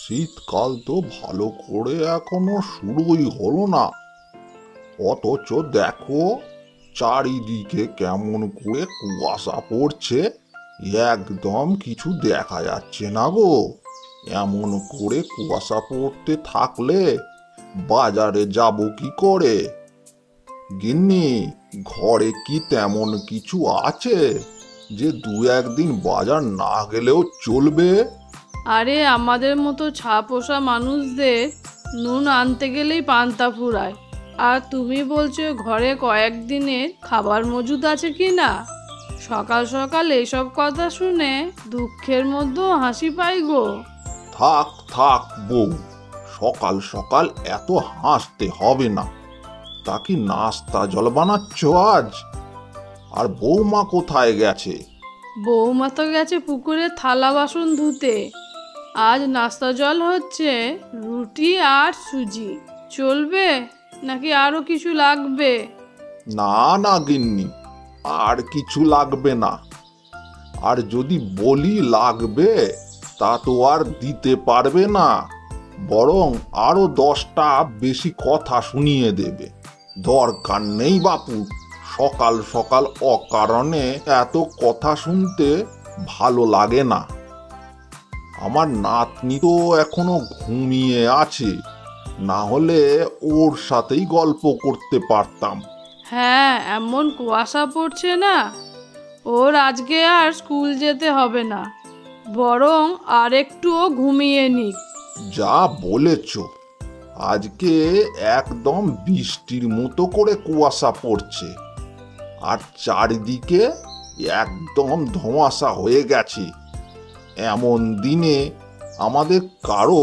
শীতকাল তো ভালো করে এখনো শুরুই হলো না, অথচ দেখো চারিদিকে কেমন করে কুয়াশা পড়ছে। একদম কিছু দেখা যাচ্ছে না গো। এমন করে কুয়াশা পড়তে থাকলে বাজারে যাব কি করে? গিন্নি, ঘরে কি তেমন কিছু আছে যে দু একদিন বাজার না গেলেও চলবে? আরে আমাদের মতো ছাপোষা মানুষদের নুন আনতে গেলেই পান্তা ফুরায়, আর তুমি বলছো ঘরে কয়েকদিনের খাবার মজুদ আছে কি না? সকাল সকাল এসব কথা শুনে দুঃখের মধ্যেও হাসি পাই গো। থাক থাক বউ, সকাল সকাল এত হাসতে হবে না। তা কি নাস্তা জল বানাচ্ছ আজ? আর বৌমা কোথায় গেছে? বৌমা তো গেছে পুকুরে থালা বাসন ধুতে। আজ নাস্তা জল হচ্ছে রুটি আর সুজি। চলবে নাকি আরো কিছু লাগবে? না না গিন্নি, আর কিছু লাগবে না। আর যদি বলি লাগবে, তা তো আর দিতে পারবে না, বরং আরো 10টা বেশি কথা শুনিয়ে দেবে। দরকার নেই বাপু, সকাল সকাল অকারণে এত কথা শুনতে ভালো লাগে না। আমার নাতনি তো এখনো ঘুমিয়ে আছে, না হলে ওর সাথেই গল্প করতে পারতাম। হ্যাঁ, এমন কুয়াশা পড়ছে না, ওর আজকে আর স্কুল যেতে হবে না, বরং আর একটুও ঘুমিয়ে নিক। যা বলেছ, আজকে একদম বৃষ্টির মতো করে কুয়াশা পড়ছে, আর চারিদিকে একদম ধোঁয়াশা হয়ে গেছে। এমন দিনে আমাদের কারো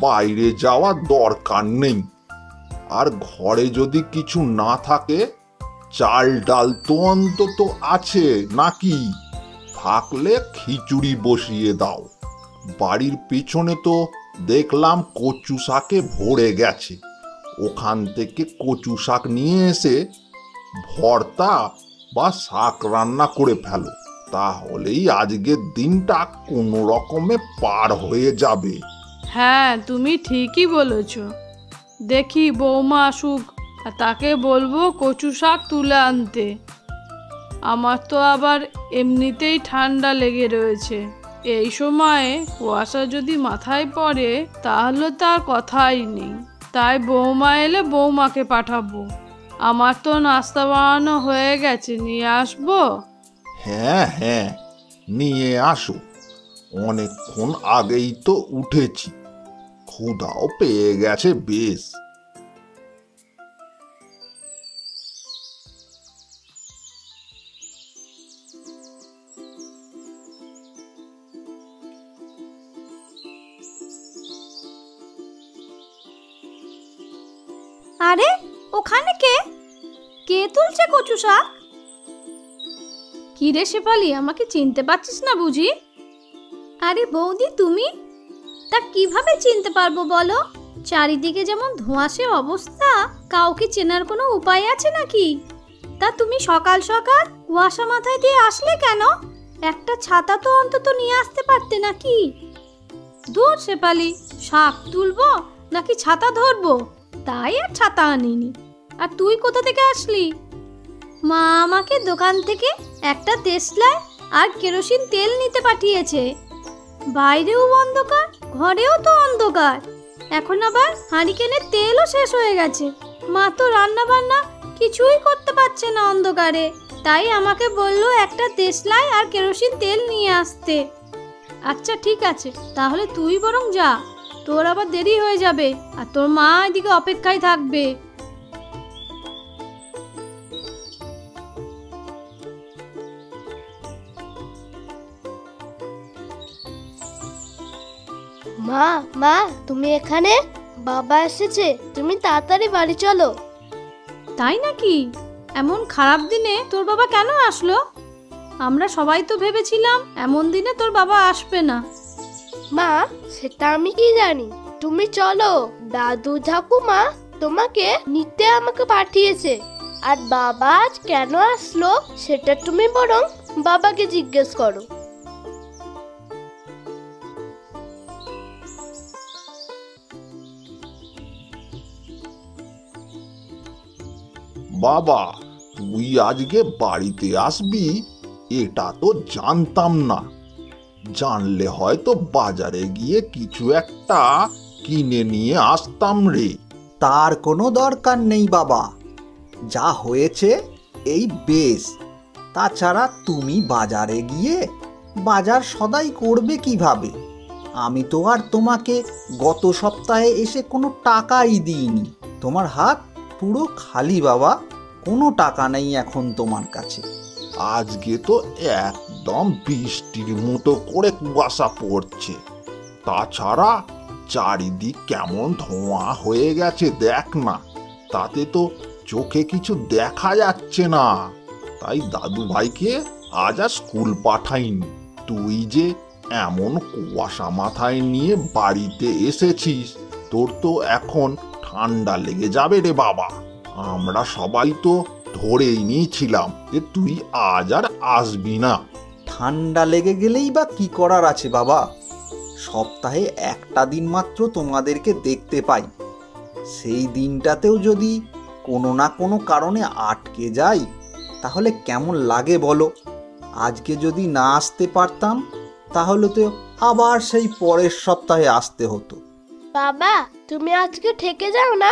বাইরে যাওয়ার দরকার নেই। আর ঘরে যদি কিছু না থাকে, চাল ডাল তো অন্তত আছে নাকি? থাকলে খিচুড়ি বসিয়ে দাও। বাড়ির পেছনে তো দেখলাম কচু শাকে ভরে গেছে, ওখান থেকে কচু শাক নিয়ে এসে ভর্তা বা শাক রান্না করে ফেলো, তাহলেই আজকের দিনটা কোনো রকমে পার হয়ে যাবে। হ্যাঁ, তুমি ঠিকই বলেছ। দেখি বৌমা আসুক, আর তাকে বলবো কচু শাক তুলে আনতে। আমার তো আবার এমনিতেই ঠান্ডা লেগে রয়েছে। এই সময়ে কুয়াশা যদি মাথায় পড়ে তাহলে তার কথাই নেই। তাই বৌমা এলে বৌমাকে পাঠাবো। আমার তো নাস্তা বানানো হয়ে গেছে, নিয়ে আসবো। হ্যাঁ হ্যাঁ, নিয়ে আসো। অনেকক্ষণ আগেই তো উঠেছি, ক্ষুধাও পেয়ে গেছে বেশ। আরে, ওখানে কে কে তুলছে কচু শাক? কি রে শেফালি, আমাকে চিনতে পারছিস না বুঝি? আরে বৌদি, তুমি? তা কিভাবে চিনতে পারবো বলো? চারিদিকে যেমন ধোঁয়াশে অবস্থা, কাউকে চেনার কোনো উপায় আছে নাকি? তা তুমি সকাল সকাল কুয়াশা মাথায় দিয়ে আসলে কেন? একটা ছাতা তো অন্তত নিয়ে আসতে পারতে নাকি? দূর শেফালি, শাক তুলবো নাকি ছাতা ধরবো, তাই আর ছাতা আনিনি। আর তুই কোথা থেকে আসলি? মা আমাকে দোকান থেকে একটা দেশলাই আর কেরোসিন তেল নিতে পাঠিয়েছে। বাইরেও অন্ধকার, ঘরেও তো অন্ধকার, এখন আবার হাঁড়িকেনের তেলও শেষ হয়ে গেছে। মা তো রান্না বান্না কিছুই করতে পারছে না অন্ধকারে, তাই আমাকে বললো একটা দেশলাই আর কেরোসিন তেল নিয়ে আসতে। আচ্ছা ঠিক আছে, তাহলে তুই বরং যা, তোর আবার দেরি হয়ে যাবে, আর তোর মা এদিকে অপেক্ষায় থাকবে। মা মা, তুমি এখানে? বাবা এসেছে, তুমি তাড়াতাড়ি বাড়ি চলো। তাই নাকি? এমন খারাপ দিনে তোর বাবা কেন আসলো? আমরা সবাই তো ভেবেছিলাম এমন দিনে তোর বাবা আসবে না। মা, সেটা আমি কি জানি। তুমি চলো, দাদু ঠাকুমা তোমাকে নিতে আমাকে পাঠিয়েছে। আর বাবা আজ কেন আসলো সেটা তুমি বরং বাবাকে জিজ্ঞেস করো। বাবা, তুই আজকে বাড়িতে আসবি এটা তো জানতাম না। জানলে হয়তো বাজারে গিয়ে কিছু একটা কিনে নিয়ে আসতাম রে। তার কোনো দরকার নেই বাবা, যা হয়েছে এই বেশ। তাছাড়া তুমি বাজারে গিয়ে বাজার সদাই করবে কিভাবে? আমি তো আর তোমাকে গত সপ্তাহে এসে কোনো টাকাই দিইনি। তোমার হাত পুরো খালি বাবা, কোনো টাকা নেই এখন তোমার কাছে। আজকে তো একদম বৃষ্টির মতো করে কুয়াশা পড়ছে। তাছাড়া চারিদিক কেমন ধোঁয়া হয়ে গেছে দেখ না, তাতে তো চোখে কিছু দেখা যাচ্ছে না। তাই দাদু ভাইকে আজ আর স্কুল পাঠাইনি। তুই যে এমন কুয়াশা মাথায় নিয়ে বাড়িতে এসেছিস, তোর তো এখন ঠান্ডা লেগে যাবে রে বাবা। আমরা সবাই তো ধরেই নিয়েছিলাম যে তুই আজ আর আসবি না। ঠান্ডা লেগে গেলেই বা কি করার আছে বাবা? সপ্তাহে একটা দিন মাত্র তোমাদেরকে দেখতে পাই। সেই দিনটাতেও যদি কোনো না কোনো কারণে আটকে যাই তাহলে কেমন লাগে বলো? আজকে যদি না আসতে পারতাম তাহলে তো আবার সেই পরের সপ্তাহে আসতে হতো। বাবা, তুমি আজকে থেকে যাও না।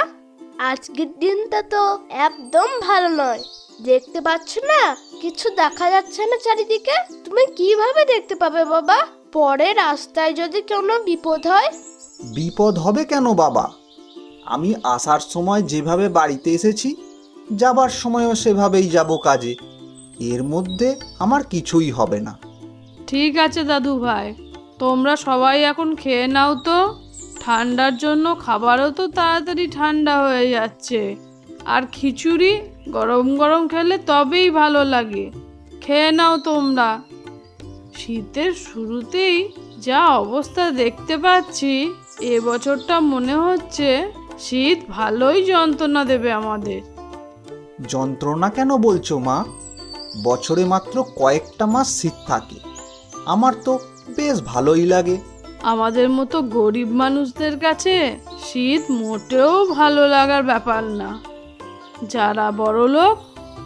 আজকের দিনটা তো একদম ভালো নয়। দেখতে পাচ্ছ না, কিছু দেখা যাচ্ছে না চারিদিকে। তুমি কিভাবে দেখতে পাবে বাবা? পরে রাস্তায় যদি কোনো বিপদ হয়? বিপদ হবে কেন বাবা? আমি আসার সময় যেভাবে বাড়িতে এসেছি, যাবার সময়ও সেভাবেই যাব কাজে। এর মধ্যে আমার কিছুই হবে না। ঠিক আছে দাদু ভাই, তোমরা সবাই এখন খেয়ে নাও তো। ঠান্ডার জন্য খাবারও তো তাড়াতাড়ি ঠান্ডা হয়ে যাচ্ছে। আর খিচুড়ি গরম গরম খেলে তবেই ভালো লাগে। খেয়ে নাও তোমরা। শীতের শুরুতেই যা অবস্থা দেখতে পাচ্ছি, এবছরটা মনে হচ্ছে শীত ভালোই যন্ত্রণা দেবে আমাদের। যন্ত্রণা কেন বলছো মা? বছরে মাত্র কয়েকটা মাস শীত থাকে। আমার তো বেশ ভালোই লাগে। আমাদের মতো গরিব মানুষদের কাছে শীত মোটেও ভালো লাগার ব্যাপার না। যারা বড়লোক,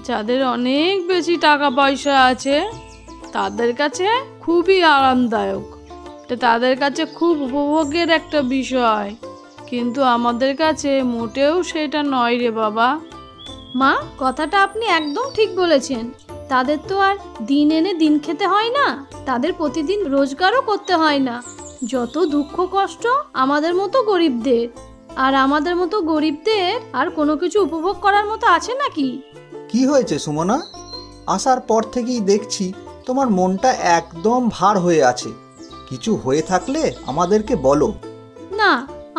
যাদের অনেক বেশি টাকা পয়সা আছে, তাদের কাছে খুবই আরামদায়ক। তাদের কাছে খুব উপভোগের একটা বিষয়। কিন্তু আমাদের কাছে মোটেও সেটা নয় রে বাবা। মা, কথাটা আপনি একদম ঠিক বলেছেন। তাদের তো আর দিন এনে দিন খেতে হয় না, তাদের প্রতিদিন রোজগারও করতে হয় না। যত দুঃখ কষ্ট আমাদের মতো গরিবদের। আর আমাদের মতো গরিবদের আর কোনো কিছু উপভোগ করার মতো আছে নাকি? কি হয়েছে সুমনা? আসার পর থেকেই দেখছি তোমার মনটা একদম ভার হয়ে আছে। কিছু হয়ে থাকলে আমাদেরকে বলো। না,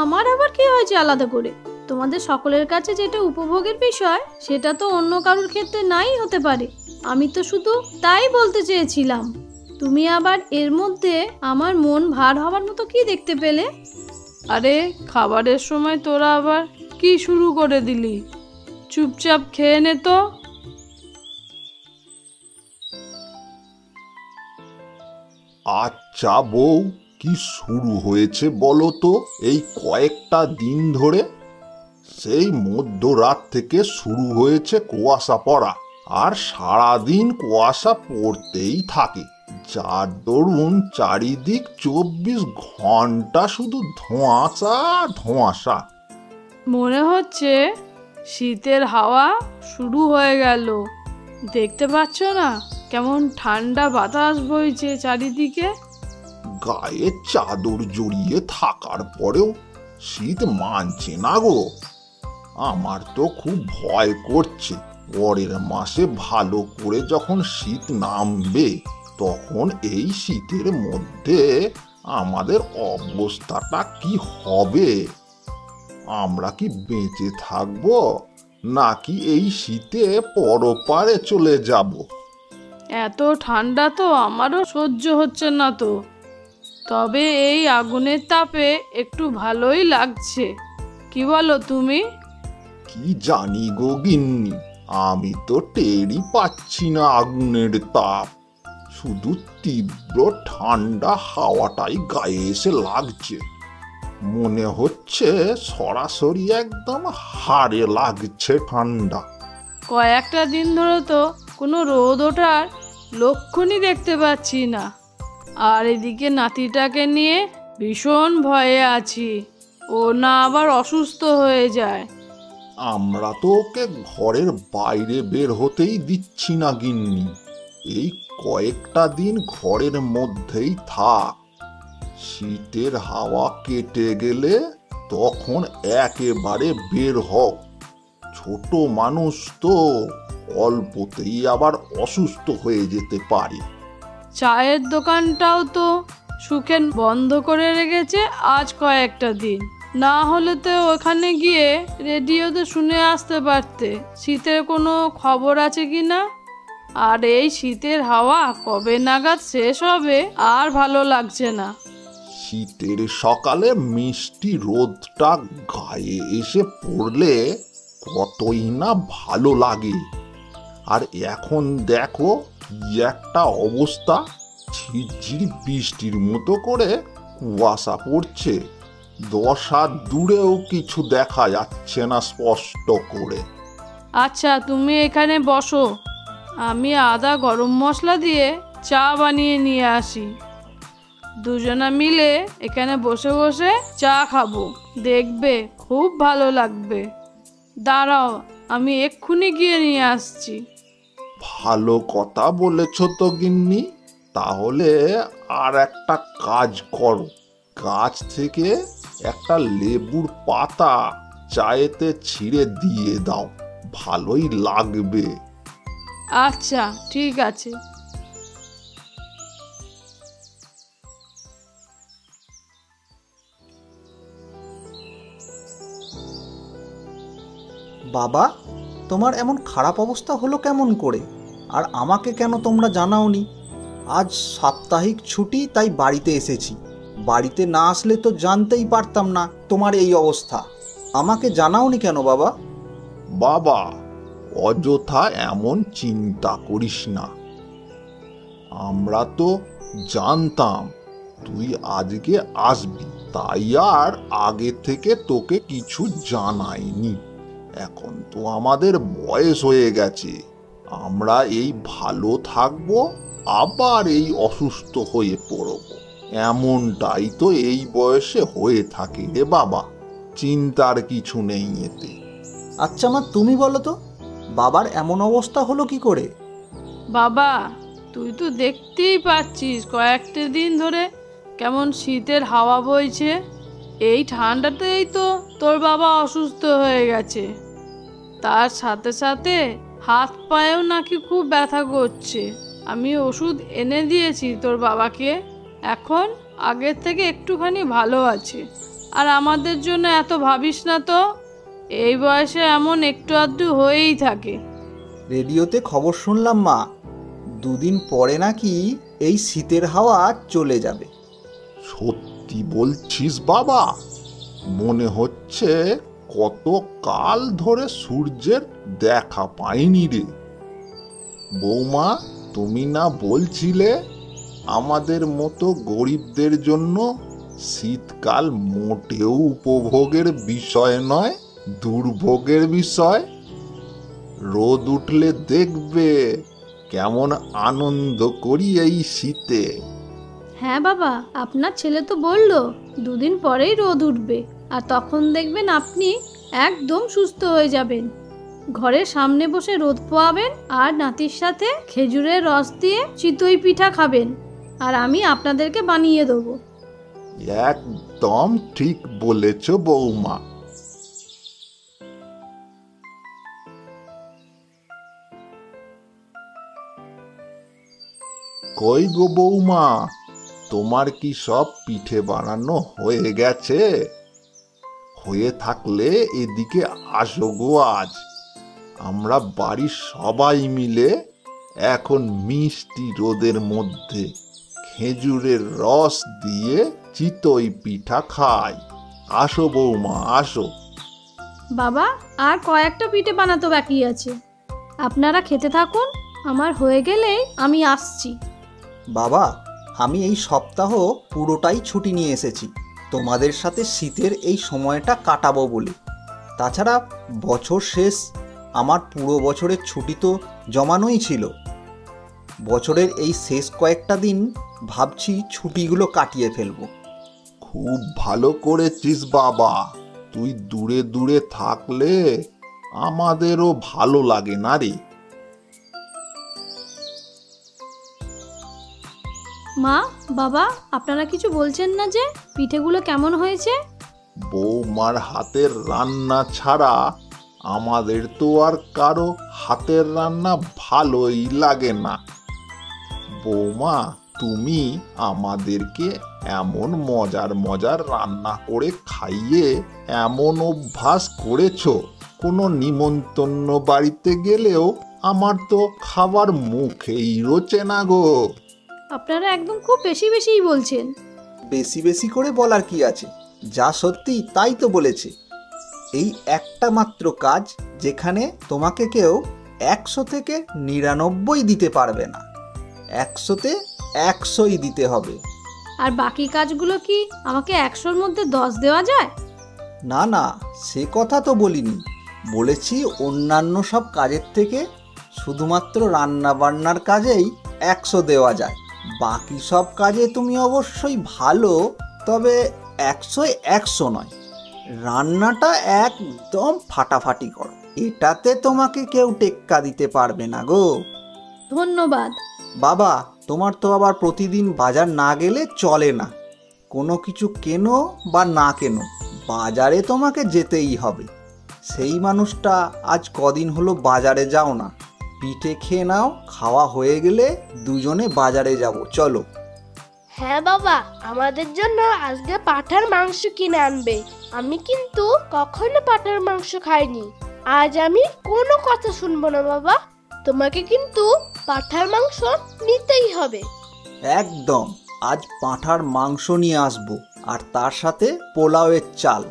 আমার আবার কি হয়েছে আলাদা করে? তোমাদের সকলের কাছে যেটা উপভোগের বিষয়, সেটা তো অন্য কারোর ক্ষেত্রে নাই হতে পারে। আমি তো শুধু তাই বলতে চেয়েছিলাম। তুমি আবার এর মধ্যে আমার মন ভার হওয়ার মতো কি দেখতে পেলে? আরে, খাবারের সময় তোরা আবার কি শুরু করে দিলি? চুপচাপ খেয়ে নে তো। আচ্ছা বউ, কি শুরু হয়েছে বলো তো এই কয়েকটা দিন ধরে? সেই মধ্যরাত থেকে শুরু হয়েছে কুয়াশা পড়া, আর সারাদিন কুয়াশা পড়তেই থাকে। যার দরুন চারিদিক 24 ঘন্টা শুধু ধোঁয়াশা ধোঁয়াশা। মনে হচ্ছে শীতের হাওয়া শুরু হয়ে গেল। দেখতে পাচ্ছ না কেমন ঠান্ডা বাতাস বইছে চারিদিকে? গায়ে চাদর জড়িয়ে থাকার পরেও শীত মানছে না গো। আমার তো খুব ভয় করছে, পরের মাসে ভালো করে যখন শীত নামবে, তখন এই শীতের মধ্যে আমাদের অবস্থাটা কি হবে? আমরা কি বেঁচে থাকবো, নাকি এই শীতে পরপারে চলে যাব? এত ঠান্ডা তো আমারও সহ্য হচ্ছে না তো। তবে এই আগুনের তাপে একটু ভালোই লাগছে। কি বলো তুমি? কি জানি গো গিন্নি, আমি তো টেরই পাচ্ছি না আগুনের তাপ। শুধু তীব্র ঠান্ডা হাওয়াটাই গায়ে এসে লাগছে। মনে হচ্ছে সরাসরি একদম হাড়ে লাগছে ঠান্ডা। কয়েকটা দিন ধরে তো কোনো রোদ ওঠার লক্ষণই দেখতে পাচ্ছি না। আর এদিকে নাতিটাকে নিয়ে ভীষণ ভয়ে আছি, ও না আবার অসুস্থ হয়ে যায়। আমরা তো ওকে ঘরের বাইরে বের হতেই দিচ্ছি না গিন্নি। এই কয়েকটা দিন ঘরের মধ্যেই থাক। শীতের হাওয়া কেটে গেলে তখন একেবারে বের হোক। ছোট মানুষ তো, অল্পতেই আবার অসুস্থ হয়ে যেতে পারে। চায়ের দোকানটাও তো সুখেন বন্ধ করে রেখেছে আজ কয়েকটা দিন। না হলে তো ওখানে গিয়ে রেডিওতে শুনে আসতে পারতে শীতের কোনো খবর আছে কি না। আর এই শীতের হাওয়া কবে নাগাদ শেষ হবে আর ভালো লাগছে না। শীতের সকালে মিষ্টি রোদটা গায়ে এসে পড়লে কতই না ভালো লাগে। আর এখন দেখো কি একটা অবস্থা, ঝিরঝির বৃষ্টির মতো করে কুয়াশা পড়ছে। 10 হাত দূরেও কিছু দেখা যাচ্ছে না স্পষ্ট করে। আচ্ছা, তুমি এখানে বসো, আমি আদা গরম মশলা দিয়ে চা বানিয়ে নিয়ে আসি। দুজনা মিলে এখানে বসে বসে চা খাবো, দেখবে খুব ভালো লাগবে। দাঁড়াও, আমি এক্ষুনি গিয়ে নিয়ে আসছি। ভালো কথা বলেছ তো গিন্নি। তাহলে আর একটা কাজ করো, গাছ থেকে একটা লেবুর পাতা চায়েতে ছিঁড়ে দিয়ে দাও, ভালোই লাগবে। আচ্ছা, ঠিক আছে। বাবা, তোমার এমন খারাপ অবস্থা হলো কেমন করে? আর আমাকে কেন তোমরা জানাওনি? আজ সাপ্তাহিক ছুটি, তাই বাড়িতে এসেছি। বাড়িতে না আসলে তো জানতেই পারতাম না তোমার এই অবস্থা। আমাকে জানাওনি কেন বাবা? বাবা, অযথা এমন চিন্তা করিস না। আমরা তো জানতাম তুই আজকে আসবি, তাই আর আগে থেকে তোকে কিছু জানাইনি। এখন তো আমাদের বয়স হয়ে গেছে, আমরা এই ভালো থাকবো আবার এই অসুস্থ হয়ে পড়ব। এমনটাই তো এই বয়সে হয়ে থাকে রে বাবা, চিন্তার কিছু নেই এতে। আচ্ছা মা, তুমি বলো তো, বাবার এমন অবস্থা হলো কি করে? বাবা, তুই তো দেখতেই পাচ্ছিস কয়েকটা দিন ধরে কেমন শীতের হাওয়া বইছে। এই ঠান্ডাতেই তো তোর বাবা অসুস্থ হয়ে গেছে। তার সাথে সাথে হাত পায়েও নাকি খুব ব্যথা করছে। আমি ওষুধ এনে দিয়েছি তোর বাবাকে, এখন আগের থেকে একটুখানি ভালো আছে। আর আমাদের জন্য এত ভাবিস না তো, এই বয়সে এমন একটু আধটু হয়েই থাকে। রেডিওতে খবর শুনলাম মা, 2 দিন পরে নাকি এই শীতের হাওয়া চলে যাবে। সত্যি বলছিস বাবা? মনে হচ্ছে কত কাল ধরে সূর্যের দেখা পাইনি রে। বৌমা, তুমি না বলছিলে আমাদের মতো গরিবদের জন্য শীতকাল মোটেও উপভোগের বিষয় নয়, দুর্ভোগের বিষয়। রোদ উঠলে দেখবে কেমন আনন্দ করি এই শীতে। হ্যাঁ বাবা, আপনার ছেলে তো বলল 2 দিন পরেই রোদ উঠবে, আর তখন দেখবেন আপনি একদম সুস্থ হয়ে যাবেন। ঘরের সামনে বসে রোদ পোয়াবেন আর নাতির সাথে খেজুরের রস দিয়ে চিতই পিঠা খাবেন, আর আমি আপনাদেরকে বানিয়ে দেবো। একদম ঠিক বলেছ বৌমা। কই গো বৌমা, তোমার কি সব পিঠে বানানো হয়ে গেছে? হয়ে থাকলে এদিকে আসো গো আজ। আমরা বাড়ির সবাই মিলে এখন মিষ্টি রোদের মধ্যে খেজুরের রস দিয়ে চিতই পিঠা খাই। আসো বৌমা, আসো। বাবা, আর কয়েকটা পিঠে বানাতে বাকি আছে, আপনারা খেতে থাকুন, আমার হয়ে গেলেই আমি আসছি। বাবা, আমি এই সপ্তাহ পুরোটাই ছুটি নিয়ে এসেছি তোমাদের সাথে শীতের এই সময়টা কাটাবো বলে। তাছাড়া বছর শেষ, আমার পুরো বছরের ছুটি তো জমানোই ছিল। বছরের এই শেষ কয়েকটা দিন ভাবছি ছুটিগুলো কাটিয়ে ফেলবো। খুব ভালো করেছিস বাবা। তুই দূরে দূরে থাকলে আমাদেরও ভালো লাগে না রে। মা, বাবা, আপনারা কিছু বলছেন না যে? পিঠেগুলো কেমন হয়েছে? বৌমার হাতের রান্না ছাড়া আমাদের তো আর কারো হাতের রান্না ভালোই লাগে না। বৌমা, তুমি আমাদেরকে এমন মজার মজার রান্না করে খাইয়ে এমন অভ্যাস করেছো, কোনো নিমন্ত্রণ বাড়িতে গেলেও আমার তো খাবার মুখেই রোচে না গো। আপনারা একদম খুব বেশি বেশিই বলছেন। বেশি বেশি করে বলার কি আছে? যা সত্যি তাই তো বলেছে। এই একটা মাত্র কাজ যেখানে তোমাকে কেউ 100 থেকে 99 দিতে পারবে না, 100-তে 100ই দিতে হবে। আর বাকি কাজগুলো কি আমাকে 100-র মধ্যে 10 দেওয়া যায়? না না, সে কথা তো বলিনি। বলেছি অন্যান্য সব কাজের থেকে শুধুমাত্র রান্না বান্নার কাজেই 100 দেওয়া যায়। বাকি সব কাজে তুমি অবশ্যই ভালো, তবে 100-য় 100 নয়। রান্নাটা একদম ফাটাফাটি করো, এটাতে তোমাকে কেউ টেক্কা দিতে পারবে না গো। ধন্যবাদ। বাবা, তোমার তো আবার প্রতিদিন বাজার না গেলে চলে না। কোনো কিছু কেনো বা না কেনো, বাজারে তোমাকে যেতেই হবে। সেই মানুষটা আজ কদিন হলো বাজারে যাও না। পিঠে খেয়ে নাও, খাওয়া হয়ে গেলে দুজনে বাজারে যাব, চলো। হ্যাঁ বাবা, আমাদের জন্য আজকে পাঁঠার মাংস কিনে আনবে। আমি কিন্তু কখনো পাঁঠার মাংস খাইনি। আজ আমি কোনো কথা শুনবো না বাবা। তোমাকে কিন্তু পাঁঠার মাংস নিতেই হবে। একদম, আজ পাঁঠার মাংস নিয়ে আসবো, আর তার সাথে পোলাওয়ের চাল।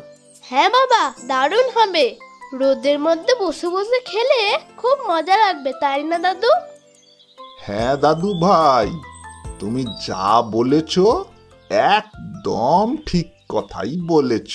হ্যাঁ বাবা, দারুণ হবে। রোদের মধ্যে বসে বসে খেলে খুব মজা লাগবে, তাই না দাদু? হ্যাঁ দাদু ভাই, তুমি যা বলেছ একদম ঠিক কথাই বলেছ।